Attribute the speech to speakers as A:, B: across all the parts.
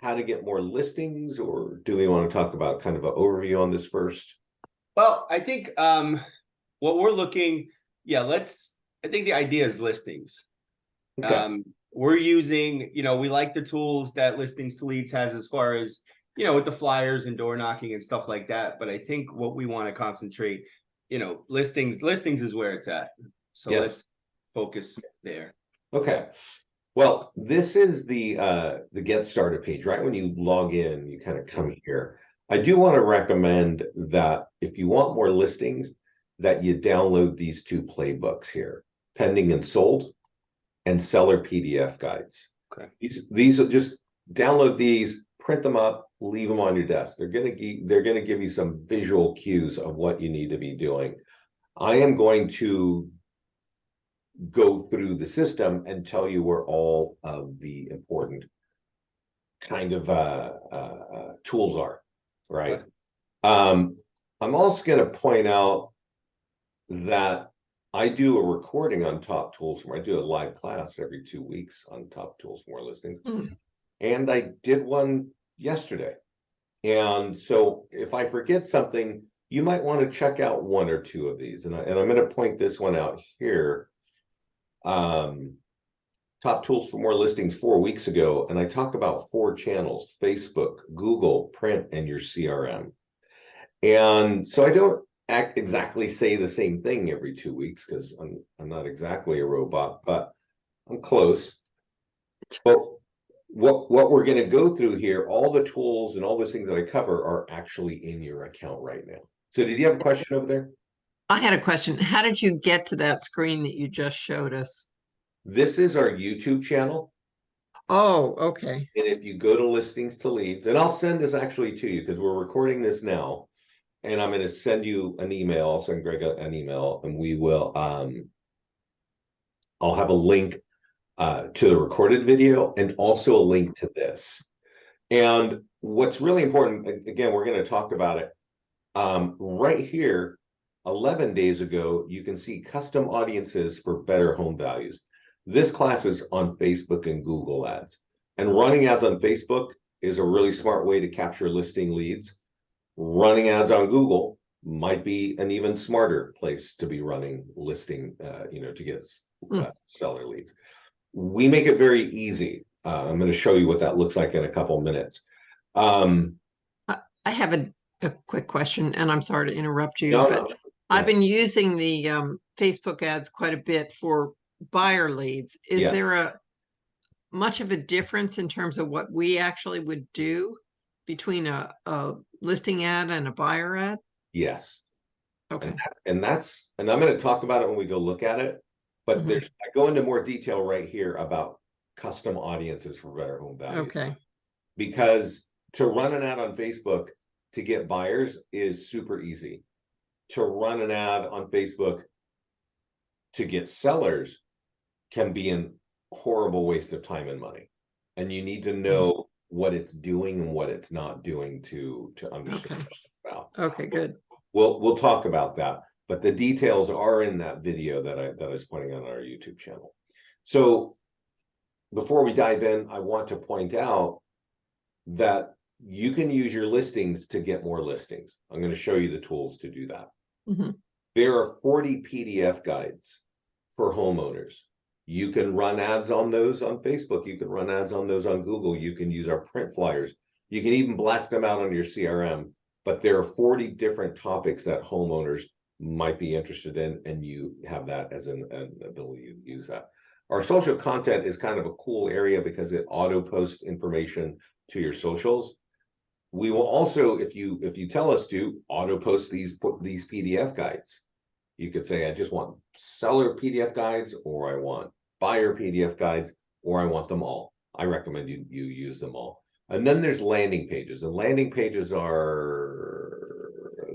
A: how to get more listings, or do we want to talk about kind of an overview on this first?
B: Well, I think what we're looking, I think the idea is listings.
A: Okay.
B: We're using, we like the tools that Listings to Leads has as far as, with the flyers and door knocking and stuff like that. But I think what we want to concentrate, listings is where it's at. So
A: Yes.
B: let's focus there.
A: Okay. Well, this is the Get Started page, right? When you log in, you kind of come here. I do want to recommend that if you want more listings, that you download these two playbooks here, Pending and Sold and Seller PDF Guides.
B: Okay.
A: These are just download these, print them up, leave them on your desk. They're gonna give you some visual cues of what you need to be doing. I am going to go through the system and tell you where all of the important kind of tools are, right? Okay. I'm also going to point out that I do a recording on Top Tools. I do a live class every 2 weeks on Top Tools for More Listings. And I did one yesterday. And so if I forget something, you might want to check out one or two of these. And I'm going to point this one out here. Top Tools for More Listings 4 weeks ago, and I talk about 4 channels: Facebook, Google, print, and your CRM. And so I don't exactly say the same thing every 2 weeks, because I'm not exactly a robot, but I'm close. But what we're going to go through here, all the tools and all those things that I cover are actually in your account right now. So did you have a question over there?
C: I had a question. How did you get to that screen that you just showed us?
A: This is our YouTube channel.
C: Oh, okay.
A: And if you go to Listings to Leads, and I'll send this actually to you because we're recording this now, and I'm going to send you an email. I'll send Greg an email, and we will, I'll have a link to the recorded video and also a link to this. And what's really important, again, we're going to talk about it right here. 11 days ago, you can see custom audiences for better home values. This class is on Facebook and Google ads, and running ads on Facebook is a really smart way to capture listing leads. Running ads on Google might be an even smarter place to be running listing, to get seller leads. We make it very easy. I'm going to show you what that looks like in a couple of minutes.
C: I have a quick question, and I'm sorry to interrupt you, but I've been using the Facebook ads quite a bit for buyer leads. Is there much of a difference in terms of what we actually would do between a listing ad and a buyer ad?
A: Yes.
C: Okay.
A: And I'm going to talk about it when we go look at it, but I go into more detail right here about custom audiences for better home value.
C: Okay.
A: Because to run an ad on Facebook to get buyers is super easy. To run an ad on Facebook to get sellers can be a horrible waste of time and money. And you need to know what it's doing and what it's not doing to understand about.
C: Okay, good.
A: We'll talk about that, but the details are in that video that I was pointing out on our YouTube channel. So before we dive in, I want to point out that you can use your listings to get more listings. I'm going to show you the tools to do that. There are 40 PDF guides for homeowners. You can run ads on those on Facebook. You can run ads on those on Google. You can use our print flyers. You can even blast them out on your CRM. But there are 40 different topics that homeowners might be interested in, and you have that as an ability to use that. Our social content is kind of a cool area because it auto posts information to your socials. We will also, if you tell us to, auto post these PDF guides. You could say, I just want seller PDF guides, or I want buyer PDF guides, or I want them all. I recommend you use them all. And then there's landing pages. And landing pages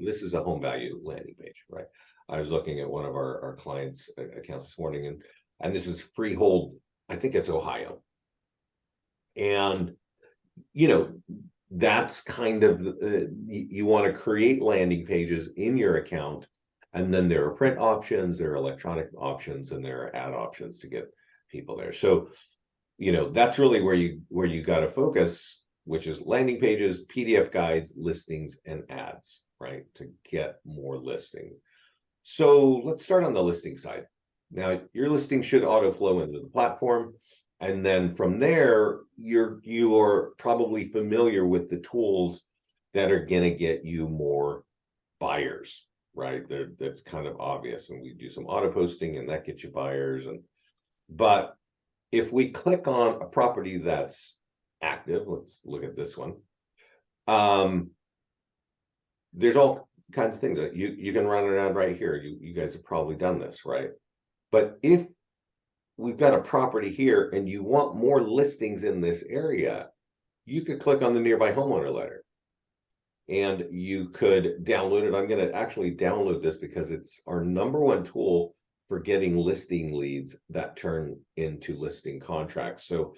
A: this is a home value landing page, right? I was looking at one of our clients' accounts this morning, and this is Freehold, I think it's Ohio. And, that's kind of, you want to create landing pages in your account. And then there are print options, there are electronic options, and there are ad options to get people there. So, that's really where you got to focus which is landing pages, PDF guides, listings, and ads, right? To get more listings. So let's start on the listing side. Now, your listing should auto flow into the platform. And then from there, you're probably familiar with the tools that are going to get you more buyers, right? That's kind of obvious. And we do some auto posting and that gets you buyers. But if we click on a property that's active, let's look at this one. There's all kinds of things that you can run around right here. You guys have probably done this, right? But if we've got a property here and you want more listings in this area, you could click on the nearby homeowner letter and you could download it. I'm going to actually download this because it's our #1 tool for getting listing leads that turn into listing contracts. So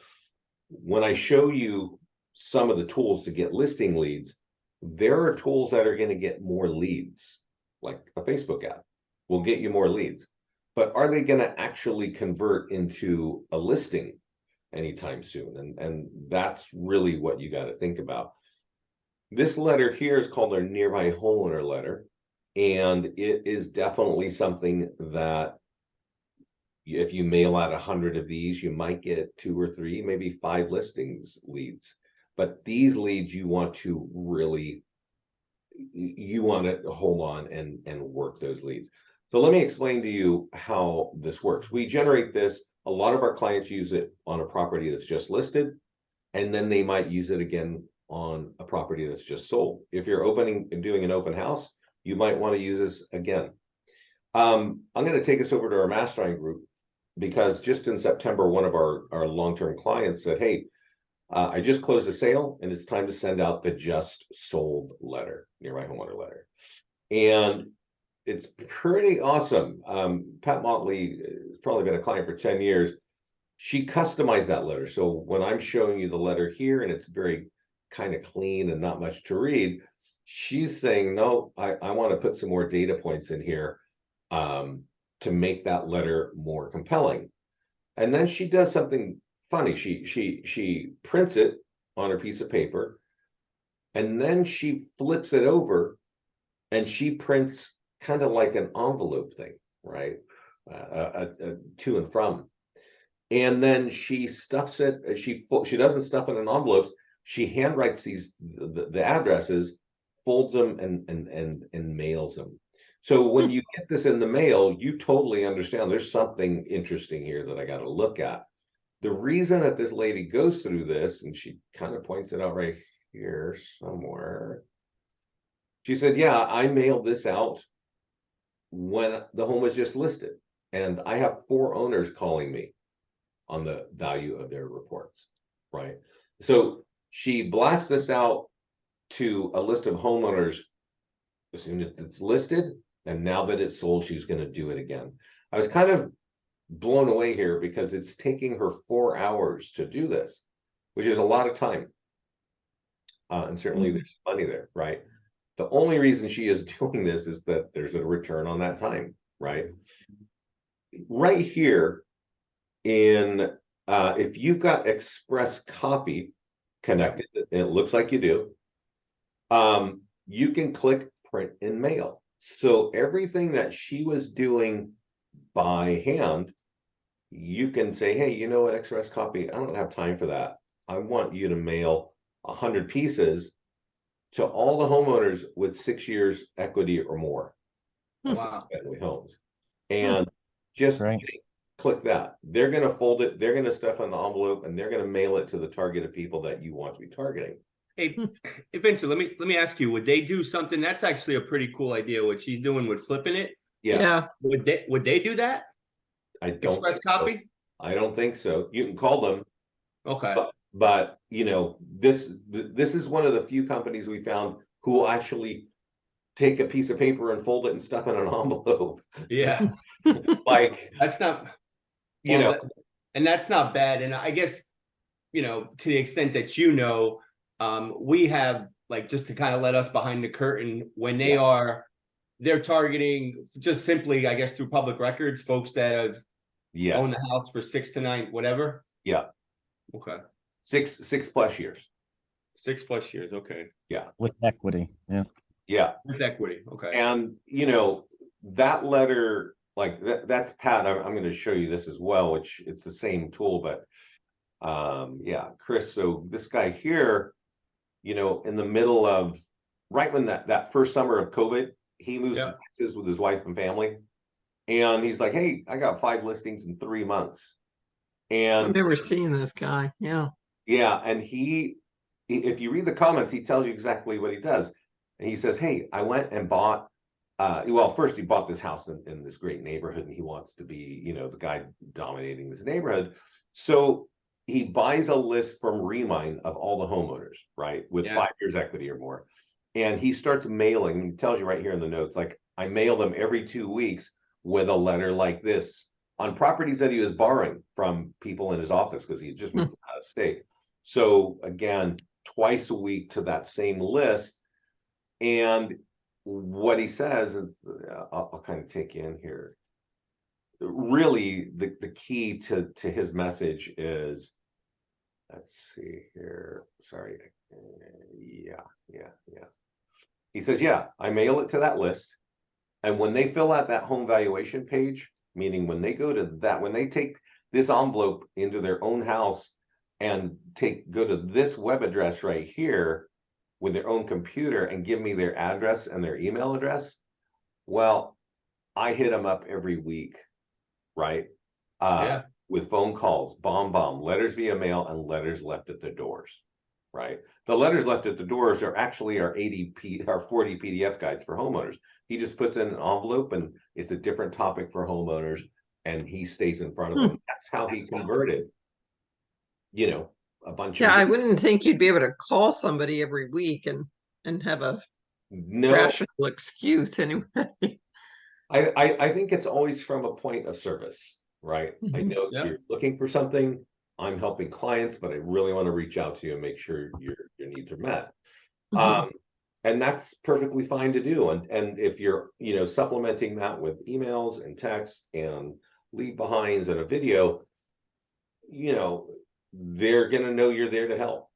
A: when I show you some of the tools to get listing leads, there are tools that are going to get more leads, like a Facebook ad will get you more leads. But are they going to actually convert into a listing anytime soon? And that's really what you got to think about. This letter here is called our nearby homeowner letter. And it is definitely something that if you mail out 100 of these, you might get 2 or 3, maybe 5 listings leads. But these leads you want to really, you want to hold on and work those leads. So let me explain to you how this works. We generate this. A lot of our clients use it on a property that's just listed, and then they might use it again on a property that's just sold. If you're opening and doing an open house, you might want to use this again. I'm going to take us over to our mastermind group because just in September, one of our long-term clients said, hey, I just closed a sale and it's time to send out the just sold letter, nearby homeowner letter. And it's pretty awesome. Pat Motley has probably been a client for 10 years. She customized that letter. So when I'm showing you the letter here and it's very kind of clean and not much to read, she's saying, no, I want to put some more data points in here to make that letter more compelling. And then she does something funny. She prints it on her piece of paper, and then she flips it over and she prints kind of like an envelope thing, right? To and from. And then she stuffs it, she doesn't stuff it in envelopes, she handwrites the addresses, folds them and mails them. So when you get this in the mail, you totally understand there's something interesting here that I got to look at. The reason that this lady goes through this, and she kind of points it out right here somewhere. She said, yeah, I mailed this out when the home was just listed. And I have 4 owners calling me on the value of their reports, right? So she blasts this out to a list of homeowners as soon as it's listed. And now that it's sold, she's going to do it again. I was kind of blown away here because it's taking her 4 hours to do this, which is a lot of time. And certainly there's money there, right? The only reason she is doing this is that there's a return on that time, right? Right here in, if you've got Express Copy connected, and it looks like you do, you can click print and mail. So everything that she was doing by hand, you can say, hey, you know what, Express Copy, I don't have time for that. I want you to mail 100 pieces to all the homeowners with 6 years equity or more.
B: Wow.
A: Family homes. And just click that. They're going to fold it. They're going to stuff in the envelope and they're going to mail it to the targeted people that you want to be targeting.
B: Hey, Vincent, let me ask you, would they do something? That's actually a pretty cool idea, what she's doing with flipping it.
C: Yeah.
B: Would they do that?
A: I don't
B: Express Copy?
A: So. I don't think so. You can call them.
B: Okay.
A: But you know, this is one of the few companies we found who will actually take a piece of paper and fold it and stuff in an envelope.
B: Yeah.
A: Like
B: that's not,
A: you know,
B: and that's not bad. And I guess, you know, to the extent that, you know, we have, like, just to kind of let us behind the curtain, when they're targeting just simply, I guess, through public records, folks that have owned the house for 6 to 9, whatever.
A: Yeah.
B: Okay.
A: 6+ years.
B: 6+ years. Okay.
D: with equity. Yeah.
A: Yeah.
B: With equity. Okay.
A: And, you know, that letter, like that's Pat. I'm going to show you this as well, which it's the same tool, but yeah, Chris. So this guy here, you know, in the middle of right when that first summer of COVID, he moves to Texas with his wife and family. And he's like, hey, I got 5 listings in 3 months.
C: I
A: And
C: remember seeing this guy. Yeah.
A: yeah, and if you read the comments, he tells you exactly what he does. And he says, hey, I went and bought, well, first he bought this house in this great neighborhood, and he wants to be, you know, the guy dominating this neighborhood. So he buys a list from Remind of all the homeowners, right, with 5 years equity or more. And he starts mailing, he tells you right here in the notes, like, I mail them every 2 weeks with a letter like this on properties that he was borrowing from people in his office because he had just moved out of state. So again, twice a week to that same list. And what he says is, I'll kind of take you in here. Really, the key to his message is, let's see here. Sorry. Yeah. He says, yeah, I mail it to that list. And when they fill out that home valuation page, meaning when they go to that, when they take this envelope into their own house and go to this web address right here with their own computer and give me their address and their email address, well, I hit them up every week, right? With phone calls, bomb, letters via mail, and letters left at the doors, right? The letters left at the doors are actually our 40 PDF guides for homeowners. He just puts in an envelope and it's a different topic for homeowners, and he stays in front of them. That's how he converted, you know, a bunch of.
C: I wouldn't think you'd be able to call somebody every week and have a rational excuse anyway.
A: I think it's always from a point of service, right? I know you're looking for something. I'm helping clients, but I really want to reach out to you and make sure your needs are met. And that's perfectly fine to do. And if you're, you know, supplementing that with emails and text and leave behinds and a video, you know, they're going to know you're there to help.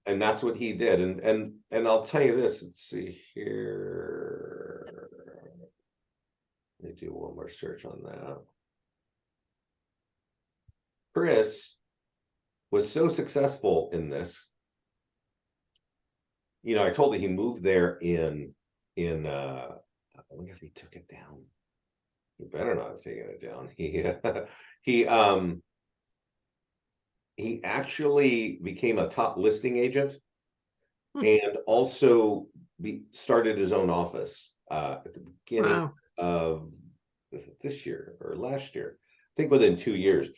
A: And that's what he did. And I'll tell you this, let's see here. Let me do one more search on that. Chris was so successful in this. You know, I told you he moved there in I wonder if he took it down. He better not have taken it down. He actually became a top listing agent and also started his own office at the beginning of this year or last year. I think within 2 years.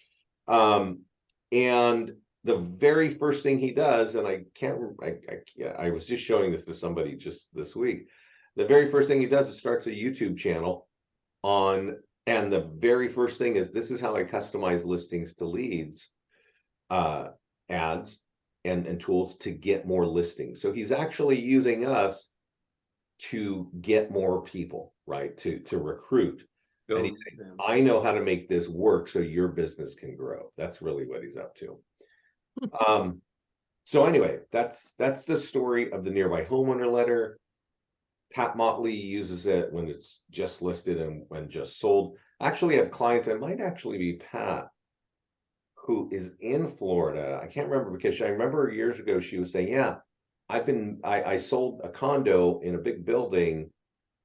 A: And the very first thing he does, and I can't remember, I was just showing this to somebody just this week. The very first thing he does is starts a YouTube channel and the very first thing is, this is how I customize listings to leads, ads and tools to get more listings. So he's actually using us to get more people, right? To recruit. And he's saying, I know how to make this work so your business can grow. That's really what he's up to. So anyway, that's the story of the Nearby Homeowner letter. Pat Motley uses it when it's just listed and when just sold. Actually, I have clients, it might actually be Pat, who is in Florida. I can't remember because I remember years ago she was saying, yeah, I sold a condo in a big building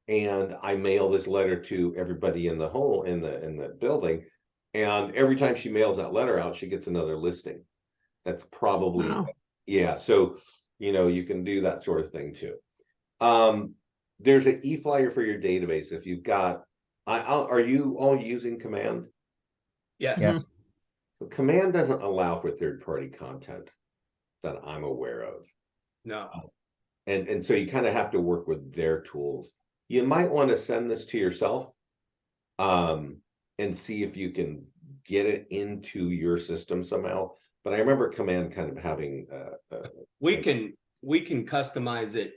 A: and I mail this letter to everybody in the building. And every time she mails that letter out, she gets another listing. That's probably, so, you know, you can do that sort of thing too. There's an e-flyer for your database. If you've got, are you all using Command?
B: Yes.
A: So Command doesn't allow for third-party content that I'm aware of.
B: No.
A: And so you kind of have to work with their tools. You might want to send this to yourself and see if you can get it into your system somehow. But I remember Command kind of having
B: we can customize it.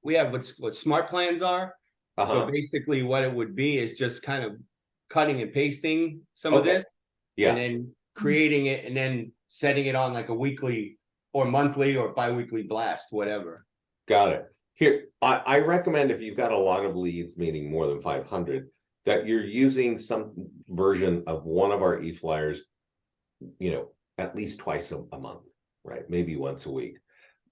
B: We have what smart plans are. So basically what it would be is just kind of cutting and pasting some of this and then creating it and then setting it on like a weekly or monthly or biweekly blast, whatever.
A: Got it. Here, I recommend if you've got a lot of leads, meaning more than 500, that you're using some version of one of our e-flyers, at least twice a month, right? Maybe once a week.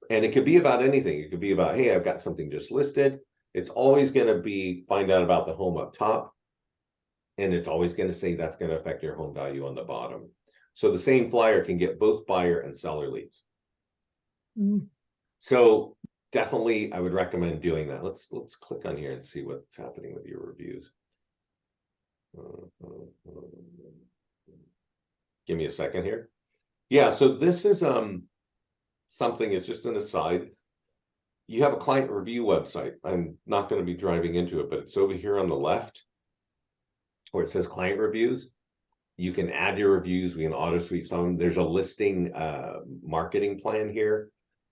A: And it could be about anything. It could be about, hey, I've got something just listed. It's always going to be find out about the home up top. And it's always going to say that's going to affect your home value on the bottom. So the same flyer can get both buyer and seller leads. So definitely I would recommend doing that. Let's click on here and see what's happening with your reviews. Give me a second here. Yeah, so this is something, it's just an aside. You have a client review website. I'm not going to be driving into it, but it's over here on the left where it says client reviews. You can add your reviews. We can auto sweep some. There's a listing marketing plan here.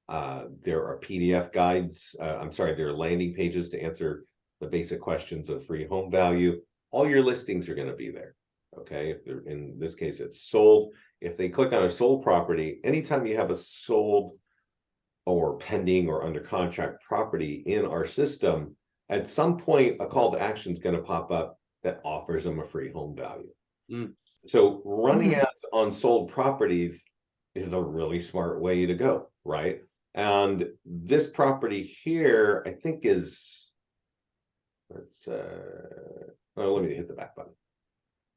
A: There are PDF guides. There are landing pages to answer the basic questions of free home value. All your listings are going to be there. Okay, if they're, in this case, it's sold. If they click on a sold property, anytime you have a sold or pending or under contract property in our system, at some point, a call to action is going to pop up that offers them a free home value. So running ads on sold properties is a really smart way to go, right? And this property here, I think is, let me hit the back button.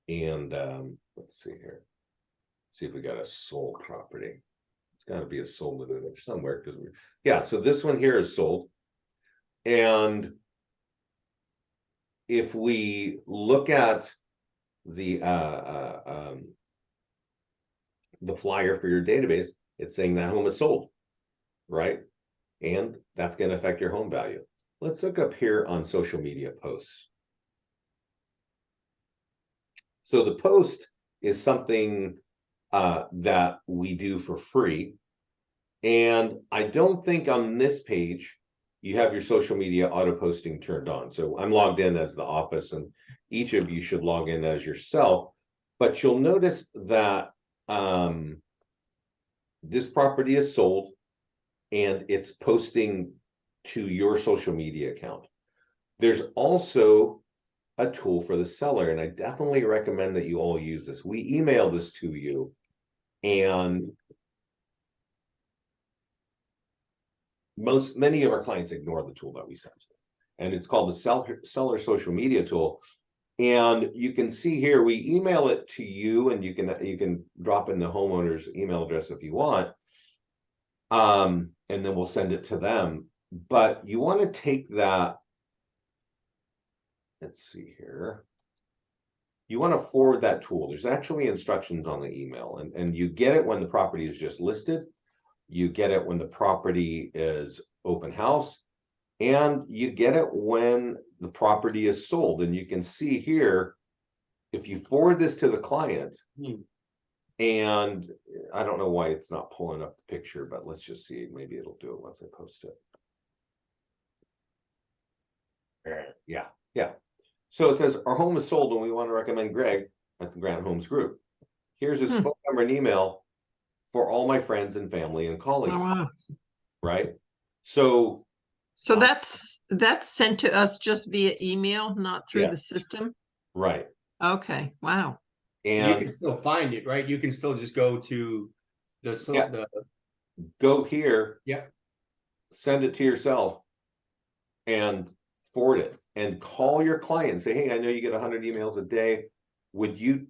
A: And let's see here. See if we got a sold property. It's got to be a sold in there somewhere because so this one here is sold. And if we look at the flyer for your database, it's saying that home is sold, right? And that's going to affect your home value. Let's look up here on social media posts. So the post is something that we do for free. And I don't think on this page you have your social media auto posting turned on. So I'm logged in as the office, and each of you should log in as yourself. But you'll notice that this property is sold and it's posting to your social media account. There's also a tool for the seller, and I definitely recommend that you all use this. We email this to you, and many of our clients ignore the tool that we send to them. And it's called the seller social media tool. And you can see here, we email it to you, and you can drop in the homeowner's email address if you want. And then we'll send it to them. But you want to take that. Let's see here. You want to forward that tool. There's actually instructions on the email, and you get it when the property is just listed. You get it when the property is open house, and you get it when the property is sold. And you can see here, if you forward this to the client, and I don't know why it's not pulling up the picture, but let's just see. Maybe it'll do it once I post it. Yeah. So it says, our home is sold and we want to recommend Greg at the Grant Homes Group. Here's his phone number and email for all my friends and family and colleagues.
C: Oh, wow.
A: Right? So
C: that's sent to us just via email, not through the system?
A: Right.
C: Okay. Wow.
B: And you can still find it, right? You can still just go to
A: go here.
B: Yeah.
A: Send it to yourself and forward it, and call your client and say, hey, I know you get 100 emails a day. Would you,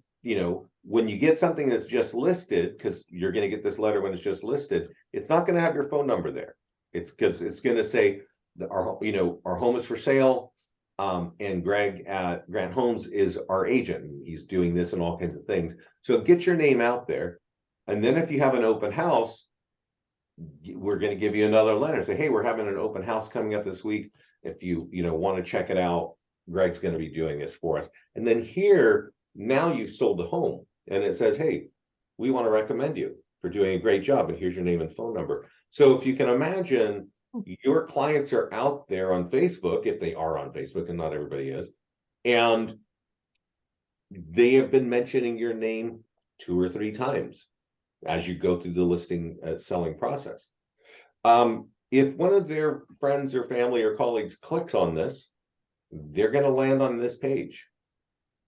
A: when you get something that's just listed, because you're going to get this letter when it's just listed, it's not going to have your phone number there. It's because it's going to say that our home is for sale. And Greg at Grant Homes is our agent, and he's doing this and all kinds of things. So get your name out there. And then if you have an open house, we're going to give you another letter. Say, hey, we're having an open house coming up this week. If you want to check it out, Greg's going to be doing this for us. And then here, now you've sold the home, and it says, hey, we want to recommend you for doing a great job, and here's your name and phone number. So if you can imagine, your clients are out there on Facebook, if they are on Facebook, and not everybody is, and they have been mentioning your name 2 or 3 times. as you go through the listing selling process. If one of their friends or family or colleagues clicks on this, they're going to land on this page.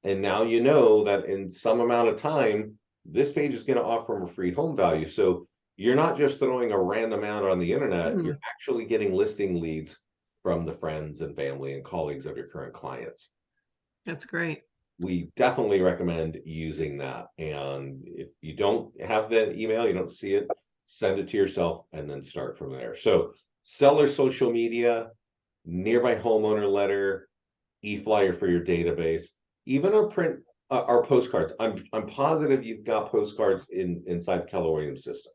A: And now you know that in some amount of time, this page is going to offer them a free home value. So you're not just throwing a random amount on the internet, you're actually getting listing leads from the friends and family and colleagues of your current clients.
C: That's great.
A: We definitely recommend using that. And if you don't have the email, you don't see it, send it to yourself and then start from there. So seller social media, nearby homeowner letter, e-flyer for your database, even our print, our postcards. I'm positive you've got postcards inside Keller Williams system.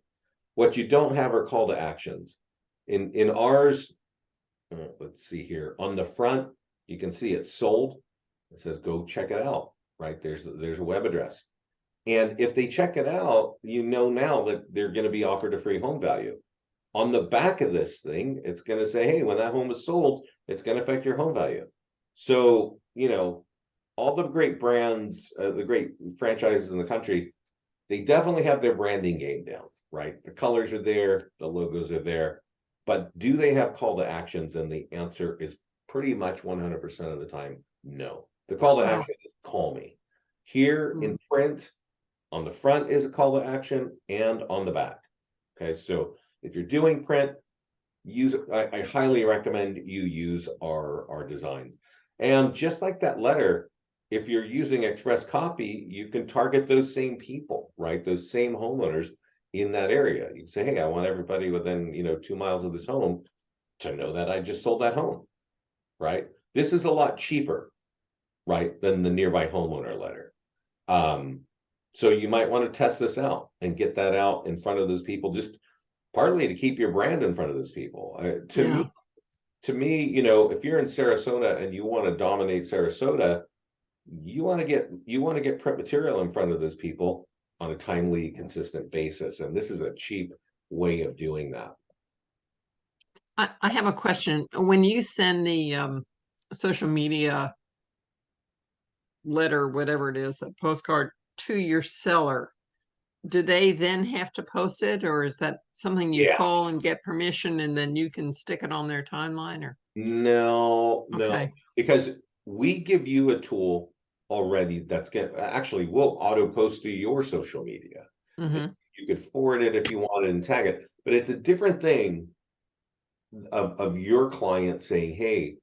A: What you don't have are call to actions. In ours, let's see here, on the front, you can see it's sold. It says, go check it out, right? There's a web address. And if they check it out, you know now that they're going to be offered a free home value. On the back of this thing, it's going to say, hey, when that home is sold, it's going to affect your home value. So, you know, all the great brands, the great franchises in the country, they definitely have their branding game down, right? The colors are there, the logos are there, but do they have call to actions? And the answer is pretty much 100% of the time, no. The call to action is call me. Here in print, on the front is a call to action and on the back. Okay, so if you're doing print, I highly recommend you use our designs. And just like that letter, if you're using express copy, you can target those same people, right? Those same homeowners in that area. You can say, hey, I want everybody within, 2 miles of this home to know that I just sold that home, right? This is a lot cheaper, right, than the nearby homeowner letter. So you might want to test this out and get that out in front of those people, just partly to keep your brand in front of those people. To me, if you're in Sarasota and you want to dominate Sarasota, you want to get print material in front of those people on a timely, consistent basis. And this is a cheap way of doing that.
C: I have a question. When you send the social media letter, whatever it is, that postcard to your seller, do they then have to post it, or is that something you call and get permission and then you can stick it on their timeline? Or
A: no,
C: okay.
A: Because we give you a tool already that's actually will auto post to your social media. You could forward it if you wanted and tag it, but it's a different thing of your client saying, hey,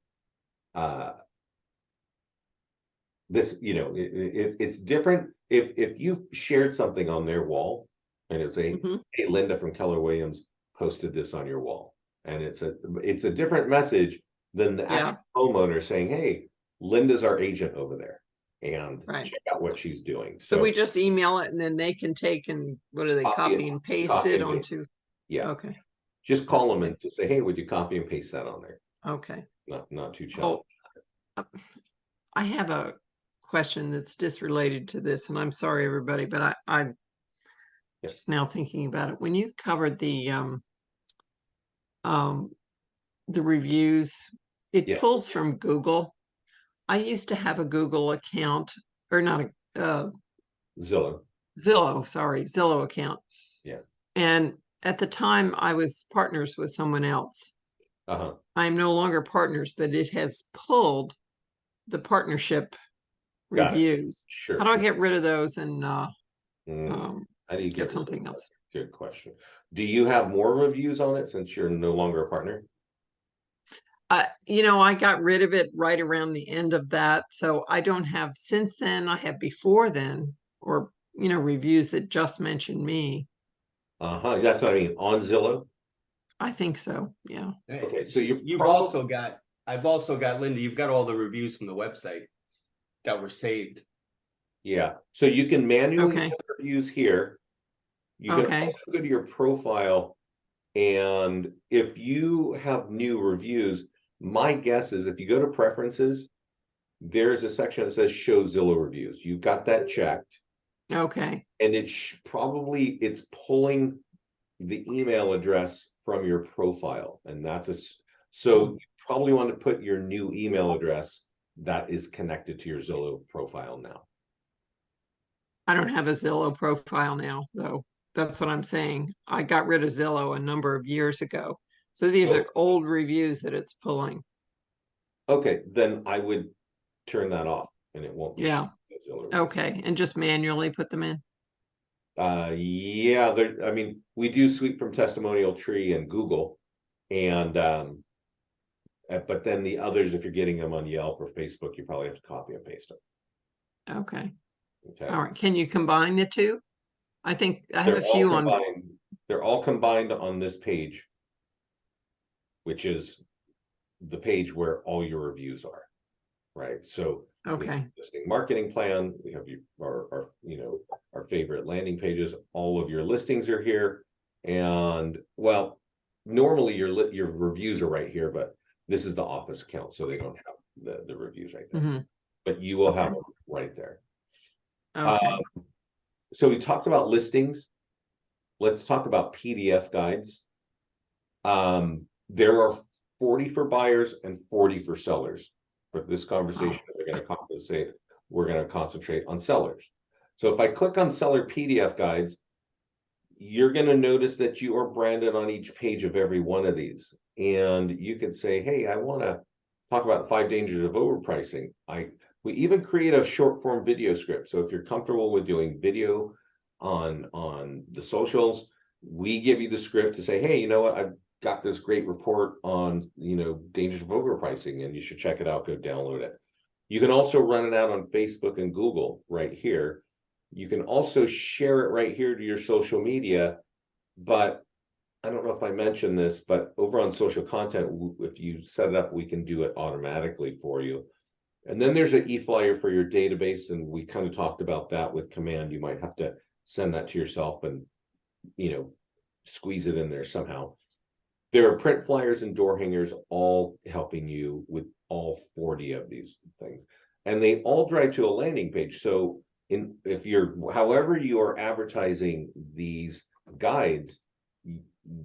A: this, it's different if you shared something on their wall and it's a hey, Linda from Keller Williams posted this on your wall, and it's a different message than the actual homeowner saying, hey, Linda's our agent over there and check out what she's doing.
C: So we just email it and then they can take and what do they copy and paste it onto?
A: Yeah.
C: Okay.
A: Just call them and just say, hey, would you copy and paste that on there?
C: Okay.
A: Not too challenging.
C: I have a question that's disrelated to this, and I'm sorry, everybody, but I'm just now thinking about it. When you covered the reviews, it pulls from Google. I used to have a Google account, or not a Zillow account.
A: Yeah.
C: And at the time I was partners with someone else. I'm no longer partners, but it has pulled the partnership reviews.
A: Sure.
C: How do I get rid of those and
A: how do you
C: get something else?
A: Good question. Do you have more reviews on it since you're no longer a partner?
C: I got rid of it right around the end of that. So I don't have since then. I have before then, or, reviews that just mentioned me.
A: That's what I mean. On Zillow?
C: I think so. Yeah.
A: Okay. So
B: I've also got, Linda, you've got all the reviews from the website that were saved.
A: Yeah. So you can manually get reviews here. You can also go to your profile, and if you have new reviews, my guess is if you go to preferences, there's a section that says show Zillow reviews. You've got that checked.
C: Okay.
A: And it's pulling the email address from your profile, and so you probably want to put your new email address that is connected to your Zillow profile now.
C: I don't have a Zillow profile now, though. That's what I'm saying. I got rid of Zillow a number of years ago. So these are old reviews that it's pulling.
A: Okay, then I would turn that off and it won't be.
C: Yeah.
A: Zillow.
C: Okay. And just manually put them in.
A: Yeah, I mean, we do sweep from Testimonial Tree and Google, and but then the others, if you're getting them on Yelp or Facebook, you probably have to copy and paste them.
C: Okay.
A: Okay.
C: All right. Can you combine the two? I think I have
A: They're
C: a few
A: all
C: on.
A: combined. They're all combined on this page, which is the page where all your reviews are, right? So
C: Okay.
A: listing marketing plan, we have our our favorite landing pages. All of your listings are here, and well, normally your reviews are right here, but this is the office account, so they don't have the reviews right there.
C: Mhm.
A: But you will have
C: Okay.
A: them right there.
C: Okay.
A: So we talked about listings. Let's talk about PDF guides. There are 40 for buyers and 40 for sellers. For this conversation, we're going to concentrate on sellers. So if I click on seller PDF guides, you're going to notice that you are branded on each page of every one of these. And you can say, hey, I want to talk about 5 dangers of overpricing. We even create a short form video script. So if you're comfortable with doing video on the socials, we give you the script to say, hey, you know what, I've got this great report on dangers of overpricing, and you should check it out. Go download it. You can also run it out on Facebook and Google right here. You can also share it right here to your social media. But I don't know if I mentioned this, but over on social content, if you set it up, we can do it automatically for you. And then there's an e-flyer for your database, and we kind of talked about that with command. You might have to send that to yourself and squeeze it in there somehow. There are print flyers and door hangers, all helping you with all 40 of these things, and they all drive to a landing page. So however you are advertising these guides,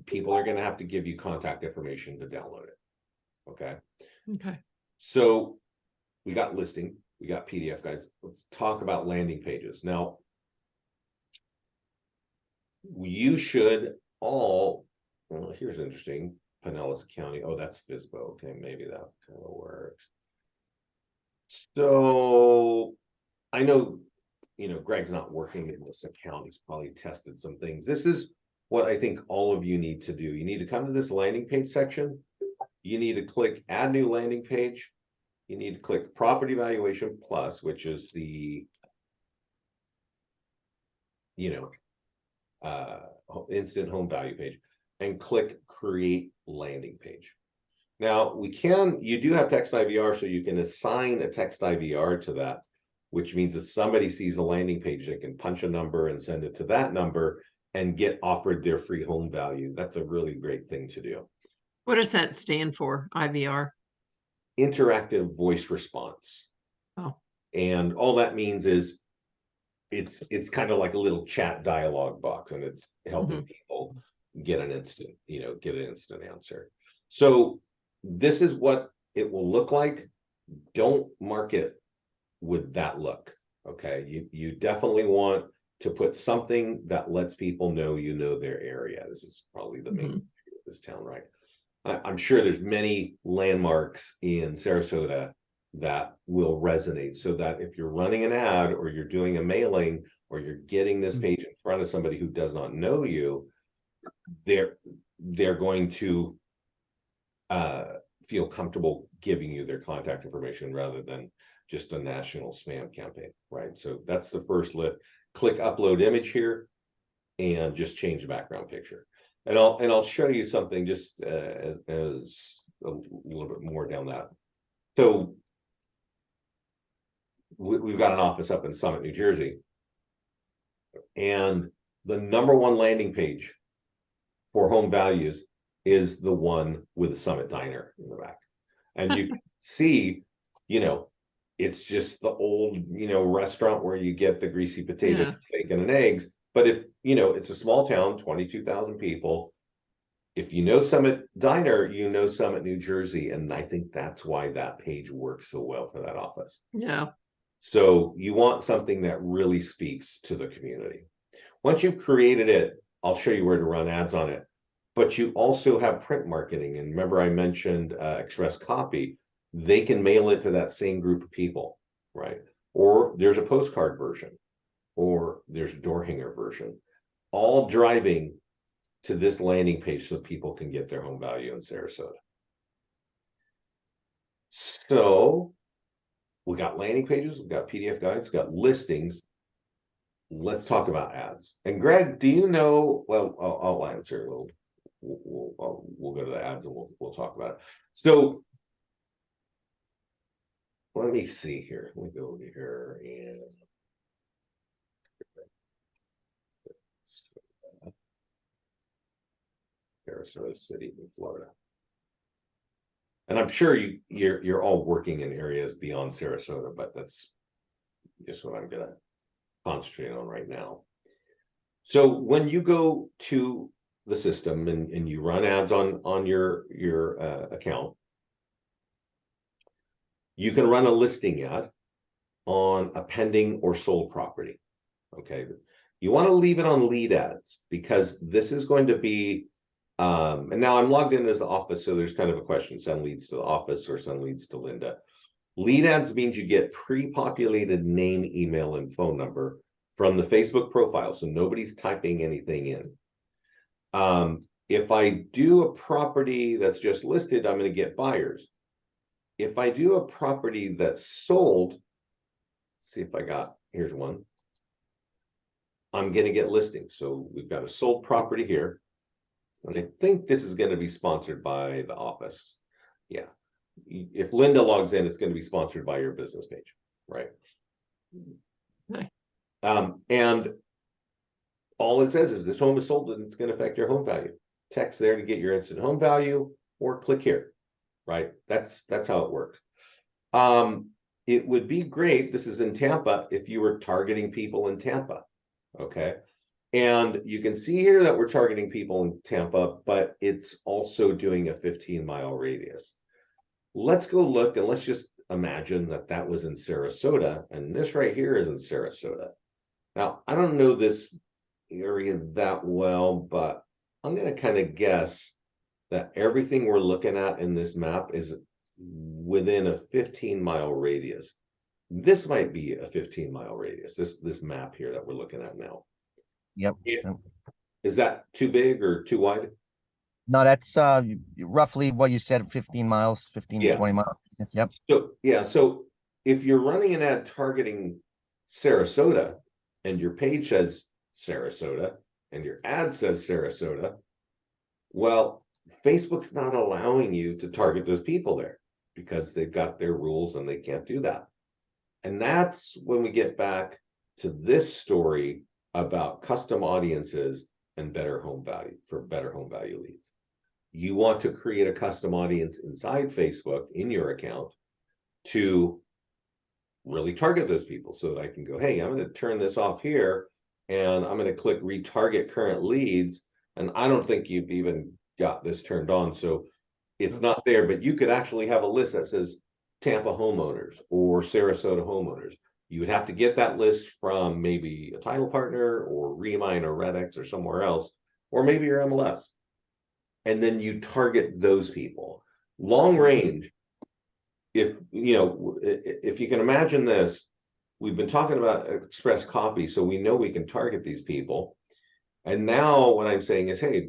A: people are going to have to give you contact information to download it. Okay.
C: Okay.
A: So we got listing, we got PDF guides. Let's talk about landing pages. Now, you should all, well, here's interesting, Pinellas County. Oh, that's FSBO. Okay, maybe that kind of works. So I know, Greg's not working in this account. He's probably tested some things. This is what I think all of you need to do. You need to come to this landing page section. You need to click add new landing page. You need to click property valuation plus, which is the instant home value page, and click create landing page. Now you do have text IVR, so you can assign a text IVR to that, which means if somebody sees a landing page, they can punch a number and send it to that number and get offered their free home value. That's a really great thing to do.
C: What does that stand for? IVR?
A: Interactive voice response.
C: Oh.
A: And all that means is it's kind of like a little chat dialogue box, and it's helping people get an instant answer. So this is what it will look like. Don't mark it with that look. Okay, you definitely want to put something that lets people know their area. This is probably the main of this town, right? I'm sure there's many landmarks in Sarasota that will resonate, so that if you're running an ad or you're doing a mailing or you're getting this page in front of somebody who does not know you, they're going to feel comfortable giving you their contact information rather than just a national spam campaign, right? So that's the first lift. Click upload image here and just change the background picture. And I'll show you something just as a little bit more down that. So we've got an office up in Summit, New Jersey, and the #1 landing page for home values is the one with the Summit Diner in the back. And you can see, it's just the old, restaurant where you get the greasy potato, bacon and eggs. But if, it's a small town, 22,000 people. If you know Summit Diner, you know Summit, New Jersey. And I think that's why that page works so well for that office.
C: Yeah.
A: So you want something that really speaks to the community. Once you've created it, I'll show you where to run ads on it. But you also have print marketing. And remember, I mentioned Express Copy. They can mail it to that same group of people, right? Or there's a postcard version, or there's a door hanger version, all driving to this landing page so people can get their home value in Sarasota. So we got landing pages, we got PDF guides, we got listings. Let's talk about ads. And Greg, do you know? Well, I'll answer. We'll go to the ads and we'll talk about it. So let me see here. Let me go over here and Sarasota City in Florida. And I'm sure you're all working in areas beyond Sarasota, but that's just what I'm gonna concentrate on right now. So when you go to the system and you run ads on your account, you can run a listing ad on a pending or sold property. Okay, you want to leave it on lead ads because this is going to be and now I'm logged in as the office, so there's kind of a question: send leads to the office or send leads to Linda. Lead ads means you get pre-populated name, email, and phone number from the Facebook profile, so nobody's typing anything in. If I do a property that's just listed, I'm going to get buyers. If I do a property that's sold, see if I got, here's one, I'm going to get listings. So we've got a sold property here. And I think this is going to be sponsored by the office. Yeah. If Linda logs in, it's going to be sponsored by your business page, right?
C: Okay.
A: And all it says is this home is sold and it's going to affect your home value. Text there to get your instant home value or click here, right? That's how it works. It would be great, this is in Tampa, if you were targeting people in Tampa, okay? And you can see here that we're targeting people in Tampa, but it's also doing a 15-mile radius. Let's go look and let's just imagine that that was in Sarasota, and this right here is in Sarasota. Now, I don't know this area that well, but I'm going to kind of guess that everything we're looking at in this map is within a 15-mile radius. This might be a 15-mile radius, this map here that we're looking at now.
D: Yep.
A: Is that too big or too wide?
D: No, that's roughly what you said, 15 miles, 15 to 20 miles. Yes, yep.
A: So yeah, so if you're running an ad targeting Sarasota and your page says Sarasota and your ad says Sarasota, well, Facebook's not allowing you to target those people there because they've got their rules and they can't do that. And that's when we get back to this story about custom audiences and better home value for better home value leads. You want to create a custom audience inside Facebook in your account to really target those people so that I can go, hey, I'm going to turn this off here and I'm going to click retarget current leads. And I don't think you've even got this turned on. So it's not there, but you could actually have a list that says Tampa homeowners or Sarasota homeowners. You would have to get that list from maybe a title partner or Remine or Redx or somewhere else, or maybe your MLS. And then you target those people. Long range, if you can imagine this, we've been talking about Express Copy, so we know we can target these people. And now what I'm saying is, hey,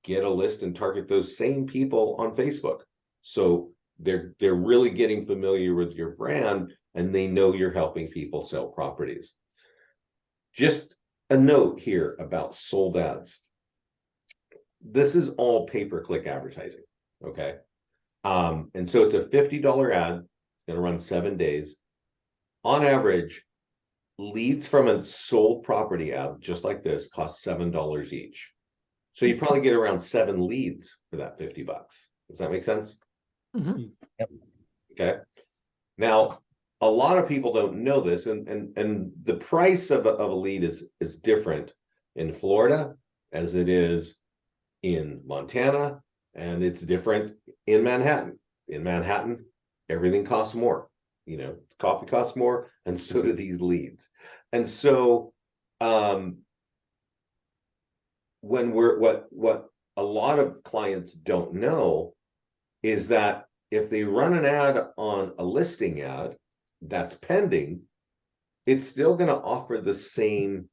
A: get a list and target those same people on Facebook. So they're really getting familiar with your brand and they know you're helping people sell properties. Just a note here about sold ads. This is all pay-per-click advertising, okay? And so it's a $50 ad. It's going to run 7 days. On average, leads from a sold property ad, just like this, cost $7 each. So you probably get around 7 leads for that $50. Does that make sense?
C: Mm-hmm.
D: Yep.
A: Okay. Now, a lot of people don't know this, and the price of a lead is different in Florida as it is in Montana, and it's different in Manhattan. In Manhattan, everything costs more. Coffee costs more, and so do these leads. And so when what a lot of clients don't know is that if they run an ad on a listing ad that's pending, it's still going to offer the same.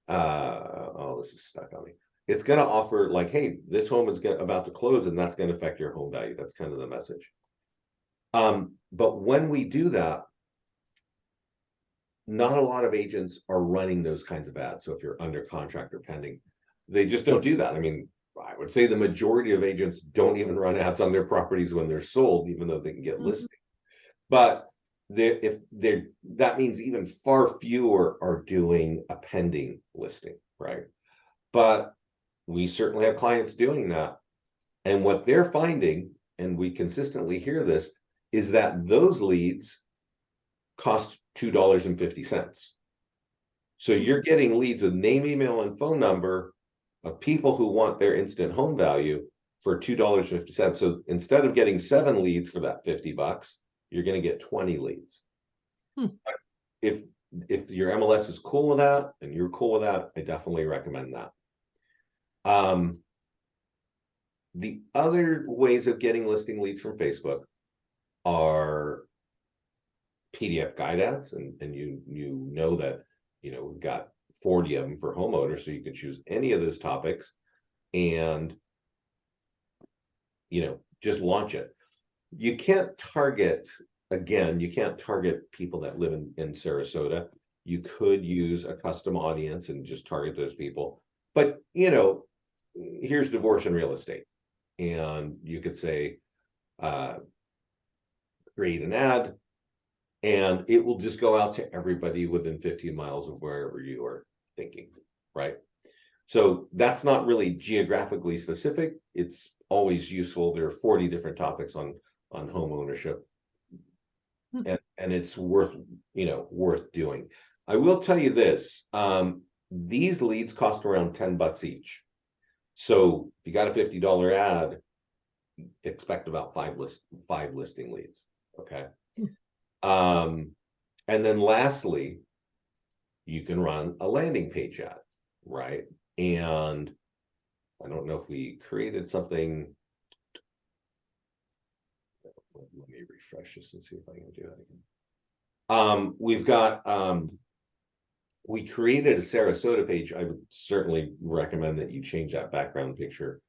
A: Oh, this is stuck on me. It's going to offer like, hey, this home is about to close, and that's going to affect your home value. That's kind of the message. But when we do that, not a lot of agents are running those kinds of ads. So if you're under contract or pending, they just don't do that. I mean, I would say the majority of agents don't even run ads on their properties when they're sold, even though they can get listings. But that means even far fewer are doing a pending listing, right? But we certainly have clients doing that. And what they're finding, and we consistently hear this, is that those leads cost $2.50. So you're getting leads with name, email, and phone number of people who want their instant home value for $2.50. So instead of getting 7 leads for that $50, you're going to get 20 leads. If your MLS is cool with that and you're cool with that, I definitely recommend that. The other ways of getting listing leads from Facebook are PDF guide ads, and you know that we've got 40 of them for homeowners, so you can choose any of those topics and just launch it. You can't target people that live in Sarasota. You could use a custom audience and just target those people. But here's divorce and real estate, and you could say create an ad, and it will just go out to everybody within 15 miles of wherever you are thinking, right? So that's not really geographically specific. It's always useful. There are 40 different topics on home ownership, and it's worth doing. I will tell you this: these leads cost around $10 each. So if you got a $50 ad, expect about five listing leads. Okay. And then lastly, you can run a landing page ad, right? And I don't know if we created something. Let me refresh this and see if I can do that again. We created a Sarasota page. I would certainly recommend that you change that background picture.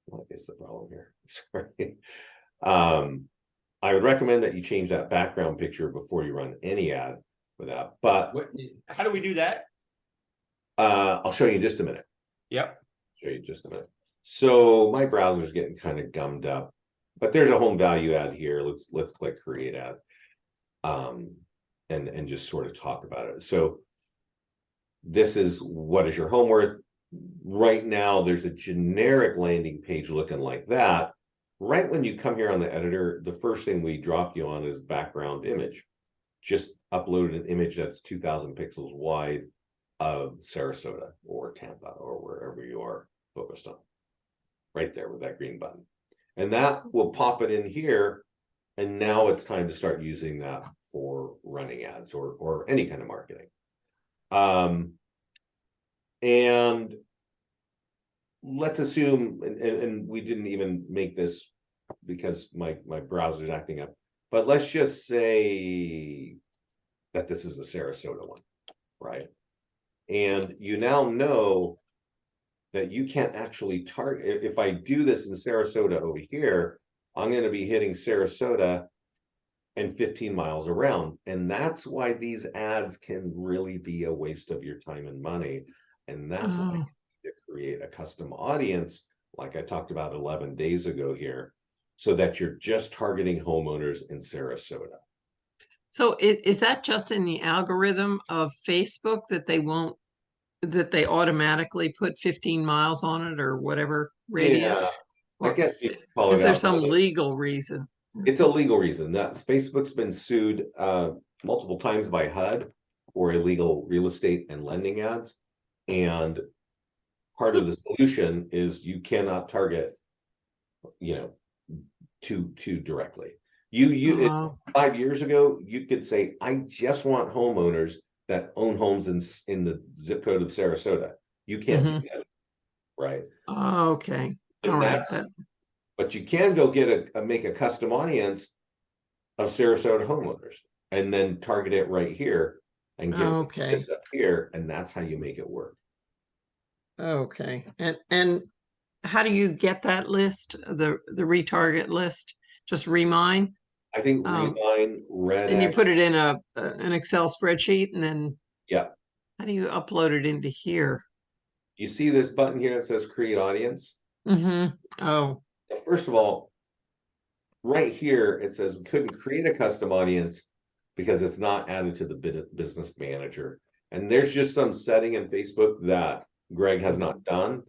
A: What is the problem here? Sorry. I would recommend that you change that background picture before you run any ad for that. But
B: how do we do that?
A: I'll show you in just a minute.
B: Yep.
A: Show you in just a minute. So my browser's getting kind of gummed up, but there's a home value ad here. Let's click create ad, and just sort of talk about it. So this is what is your home worth. Right now, there's a generic landing page looking like that. Right when you come here on the editor, the first thing we drop you on is background image. Just upload an image that's 2,000 pixels wide of Sarasota or Tampa or wherever you are focused on. Right there with that green button. And that will pop it in here. And now it's time to start using that for running ads or any kind of marketing. And let's assume, and we didn't even make this because my browser's acting up, but let's just say that this is a Sarasota one, right? And you now know that you can't actually target. If I do this in Sarasota over here, I'm going to be hitting Sarasota and 15 miles around. And that's why these ads can really be a waste of your time and money. And that's why you need to create a custom audience, like I talked about 11 days ago here, so that you're just targeting homeowners in Sarasota.
C: So is that just in the algorithm of Facebook that they automatically put 15 miles on it or whatever radius?
A: Yeah,
C: Or
A: I guess you could call it
C: is there
A: out.
C: some legal reason?
A: It's a legal reason. That Facebook's been sued multiple times by HUD for illegal real estate and lending ads. And part of the solution is you cannot target, too directly. 5 years ago, you could say, I just want homeowners that own homes in the zip code of Sarasota. You can't do that. right?
C: Okay. All
A: And
C: right.
A: that's, but you can go get make a custom audience of Sarasota homeowners and then target it right here and get
C: Okay.
A: this up here, and that's how you make it work.
C: Okay. And how do you get that list, the retarget list? Just Remine?
A: I think
C: Um,
A: Remine, Red
C: and you
A: X,
C: put it in an Excel spreadsheet, and then
A: yeah.
C: how do you upload it into here?
A: You see this button here that says create audience?
C: Mm-hmm. Oh,
A: First of all, right here, it says we couldn't create a custom audience because it's not added to the business manager. And there's just some setting in Facebook that Greg has not done.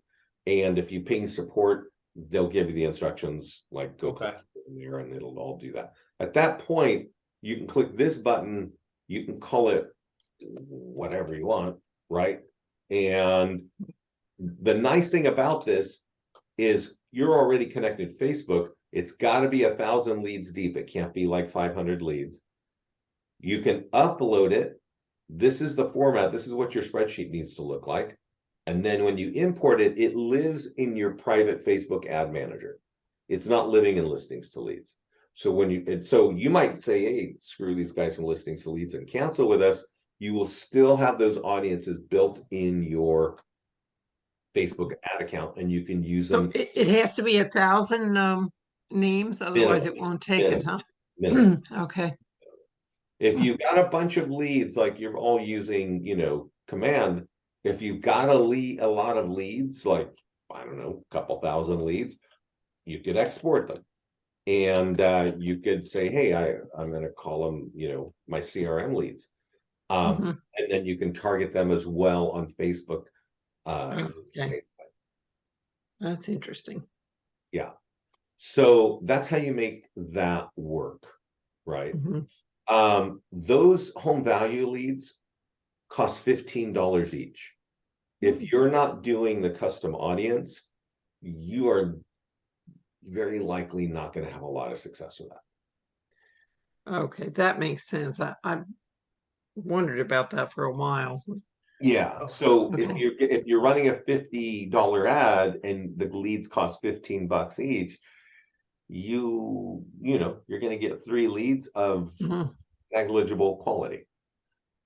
A: And if you ping support, they'll give you the instructions, like go click in there and it'll all do that. At that point, you can click this button, you can call it whatever you want, right? And the nice thing about this is you're already connected to Facebook. It's got to be 1,000 leads deep. It can't be like 500 leads. You can upload it. This is the format. This is what your spreadsheet needs to look like. And then when you import it, it lives in your private Facebook ad manager. It's not living in listings to leads. So when you might say, hey, screw these guys from listings to leads and cancel with us. You will still have those audiences built in your Facebook ad account, and you can use
C: so
A: them.
C: it has to be 1,000 names, otherwise it won't take it, huh? Okay.
A: If you've got a bunch of leads, like you're all using, command, if you've got a lot of leads, like, I don't know, a couple thousand leads, you could export them. And you could say, hey, I'm going to call them, my CRM leads. And then you can target them as well on Facebook.
C: Okay. That's interesting.
A: Yeah. So that's how you make that work, right? Those home value leads cost $15 each. If you're not doing the custom audience, you are very likely not going to have a lot of success with that.
C: Okay, that makes sense. I've wondered about that for a while.
A: Yeah. So
C: Okay.
A: if you're running a $50 ad and the leads cost $15 each, you're going to get 3 leads of negligible quality.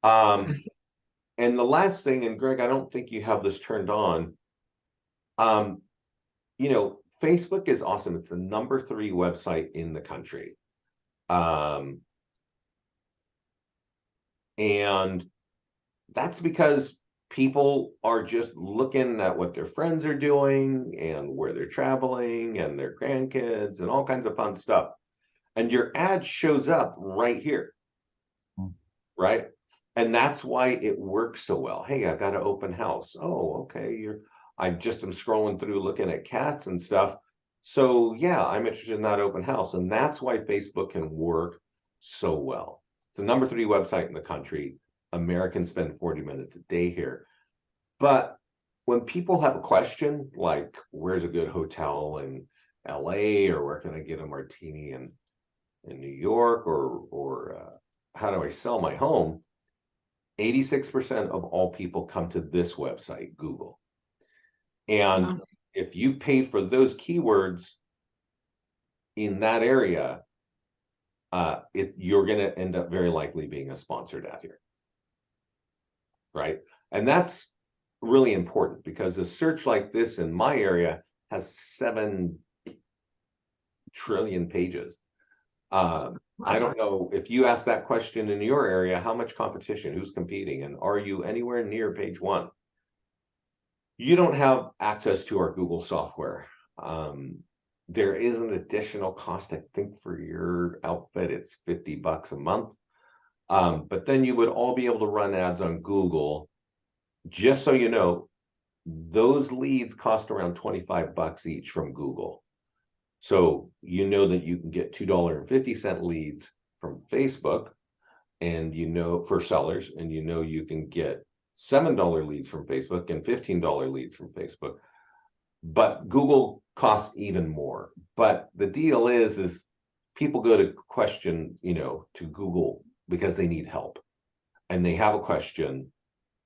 A: And the last thing, and Greg, I don't think you have this turned on. Facebook is awesome. It's the #3 website in the country. And that's because people are just looking at what their friends are doing and where they're traveling and their grandkids and all kinds of fun stuff. And your ad shows up right here, right? And that's why it works so well. Hey, I got an open house. Oh, okay. I just am scrolling through looking at cats and stuff. So yeah, I'm interested in that open house. And that's why Facebook can work so well. It's the #3 website in the country. Americans spend 40 minutes a day here. But when people have a question, like where's a good hotel in LA, or where can I get a martini in New York, or how do I sell my home? 86% of all people come to this website, Google. And if you paid for those keywords in that area, you're going to end up very likely being a sponsored ad here. Right? And that's really important because a search like this in my area has 7 trillion pages. I don't know if you ask that question in your area, how much competition, who's competing, and are you anywhere near page 1? You don't have access to our Google software. There is an additional cost, I think, for your outfit. It's $50 a month. But then you would all be able to run ads on Google. Just so you know, those leads cost around $25 each from Google. So you know that you can get $2.50 leads from Facebook, and for sellers, and you can get $7 leads from Facebook and $15 leads from Facebook. But Google costs even more. But the deal is people go to question, to Google because they need help, and they have a question,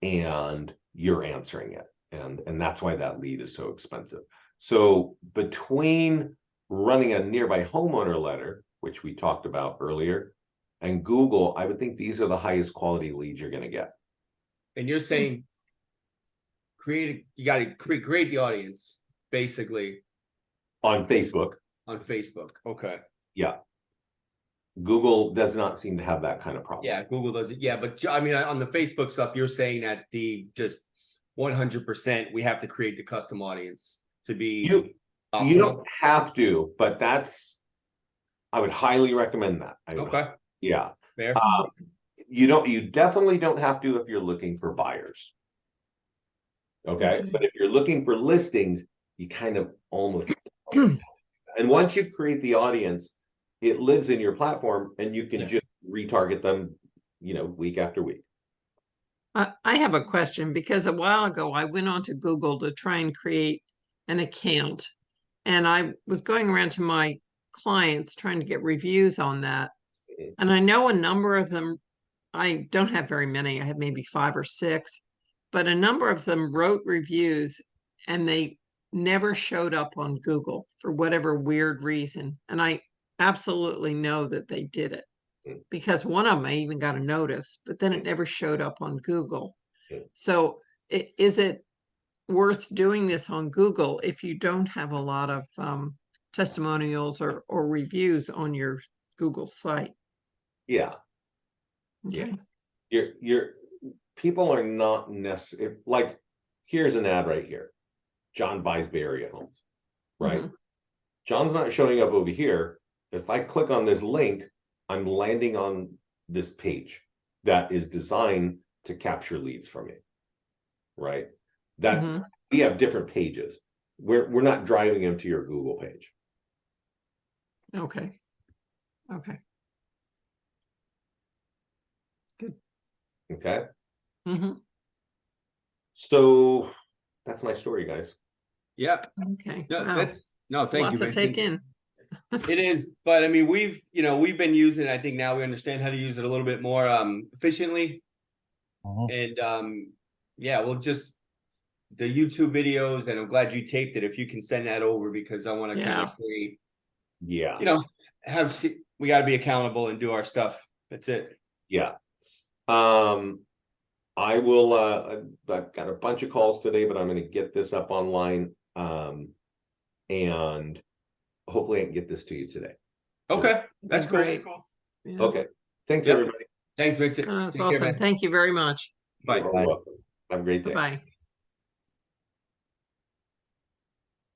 A: and you're answering it. And that's why that lead is so expensive. So between running a nearby homeowner letter, which we talked about earlier, and Google, I would think these are the highest quality leads you're going to get.
B: And you're saying you got to create the audience basically
A: On Facebook.
B: on Facebook. Okay.
A: Yeah. Google does not seem to have that kind of problem.
B: Yeah, Google does it. Yeah, but I mean, on the Facebook stuff, you're saying that the just 100%, we have to create the custom audience to be.
A: You
B: optimal.
A: don't have to, but I would highly recommend that.
B: Okay.
A: Yeah.
B: Fair.
A: You definitely don't have to if you're looking for buyers. Okay. But if you're looking for listings, you kind of almost, and once you create the audience, it lives in your platform and you can just retarget them, week after week.
C: I have a question because a while ago I went onto Google to try and create an account, and I was going around to my clients trying to get reviews on that. And I know a number of them, I don't have very many, I have maybe 5 or 6, but a number of them wrote reviews and they never showed up on Google for whatever weird reason. And I absolutely know that they did it, because one of them I even got a notice, but then it never showed up on Google. So is it worth doing this on Google if you don't have a lot of testimonials or reviews on your Google site?
A: Yeah.
C: Okay.
A: Yeah. Your people are not necessarily like, here's an ad right here. John buys Bay Area homes, right? John's not showing up over here. If I click on this link, I'm landing on this page that is designed to capture leads from you, right? That we have different pages. We're not driving them to your Google page.
C: Okay. Okay. Good.
A: Okay.
C: Mm-hmm.
A: So that's my story, guys.
B: Yeah.
C: Okay.
B: No,
C: wow.
B: thank
C: Lots
B: you.
C: to take in.
B: It is, but I mean, we've been using it. I think now we understand how to use it a little bit more efficiently. And yeah, we'll just the YouTube videos, and I'm glad you taped it. If you can send that over, because I want to kind of create, we got to be accountable and do our stuff. That's it.
A: Yeah. I will, I've got a bunch of calls today, but I'm going to get this up online. And hopefully I can get this to you today.
B: Okay. That's cool.
C: Great. Yeah.
A: Okay. Thanks, everybody.
B: Thanks, Vincent.
C: That's
B: Take care,
C: awesome.
B: man.
C: Thank you very much.
B: Bye.
A: You're welcome. Have a great day.
C: Bye-bye.